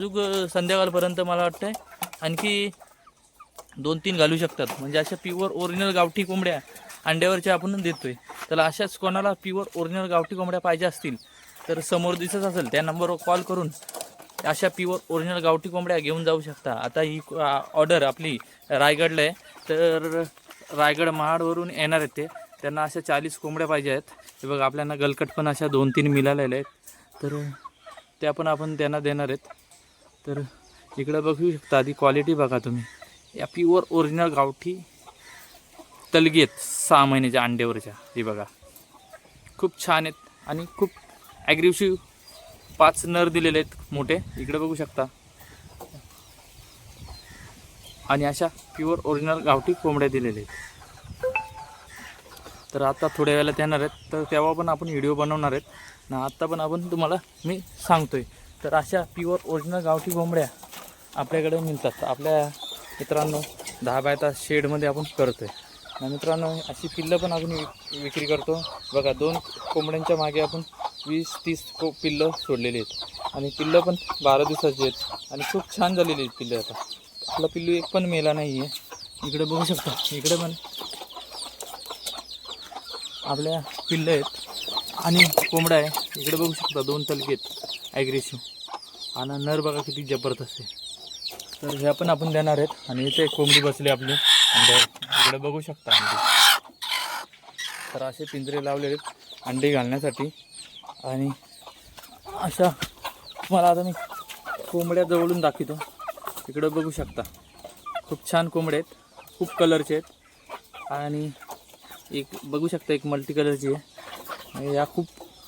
संध्याकाळपर्यंत मला वाटतंय आणखी 2-3 घालू शकतात. म्हणजे अशा प्युअर ओरिजिनल गावठी कोंबड्या अंड्यावरच्या आपण देतोय. तर अशाच कोणाला प्युअर ओरिजिनल गावठी कोंबड्या पाहिजे असतील तर समोर दिसत असेल त्या नंबरवर कॉल करून अशा प्युअर ओरिजिनल गावठी कोंबड्या घेऊन जाऊ शकता. आता ही ऑर्डर आपली रायगडला आहे. तर रायगड महाडवरून येणार आहेत त्यांना अशा 40 कोंबड्या पाहिजे आहेत. हे बघा आपल्याला गलकट पण अशा 2-3 मिळालेल्या आहेत. तर त्या पण आपण त्यांना देणार आहेत. तर इकडं बघू शकता. आधी क्वालिटी बघा तुम्ही. या प्युअर ओरिजिनल गावठी तलगी आहेत 6 महिन्याच्या अंड्यावरच्या. हे बघा खूप छान आहेत आणि खूप ॲग्रेसिव्ह 5 नर दिलेले आहेत मोठे. इकडे बघू शकता. आणि अशा प्युअर ओरिजिनल गावठी कोंबड्या दिलेल्या आहेत. तर आता थोड्या वेळेला येणार आहेत. तर तेव्हा पण आपण व्हिडिओ बनवणार आहेत ना. आत्ता पण आपण तुम्हाला मी सांगतोय. तर अशा प्युअर ओरिजिनल गावठी कोंबड्या आपल्याकडे मिळतात. आपल्या मित्रांनो 10 बाय 10 शेडमध्ये आपण करतोय ना. मित्रांनो अशी पिल्लं पण आपण विक्री करतो. बघा 2 कोंबड्यांच्या मागे आपण 20-30 पिल्लं सोडलेली आहेत. आणि पिल्लं पण 12 दिवसाची आहेत. आणि खूप छान झालेली आहेत पिल्लं. आता आपला पिल्लू एक पण मेला नाही आहे. इकडे बघू शकता. इकडे पण आपल्या पिल्लं आहेत आणि कोंबडा आहे. इकडे बघू शकता 2 तलके आहेत ॲग्रेसिव्ह. आणि नर बघा किती जबरदस्त आहे. तर ह्या पण आपण देणार आहेत. आणि इथे एक कोंबडी बसली आपली अंडे. इकडे बघू शकता अंडी. तर असे पिंजरे लावलेले आहेत अंडे घालण्यासाठी. आणि अशा तुम्हाला आता मी कोंबड्या जवळून दाखवतो. इकडे बघू शकता खूप छान कोंबडे आहेत. खूप कलरचे आहेत. आणि एक बघू शकता एक मल्टी कलरची आहे. या खूप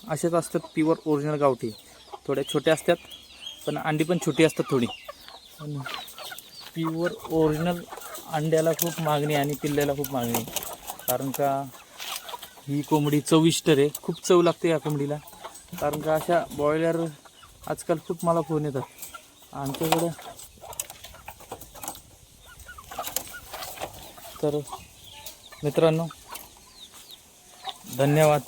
अशाच असतात प्युअर ओरिजिनल गावठी. थोड्या छोट्या असतात पण अंडी पण छोटी असतात थोडी. पण प्युअर ओरिजिनल अंड्याला खूप मागणी आणि पिल्ल्याला खूप मागणी. कारण का ही कोंबडी चविष्ट आहे. खूप चव लागते या कोंबडीला. कारण का अशा बॉयलर आजकाल खूप मला फोन येतात आमच्याकडं. तर मित्रांनो धन्यवाद.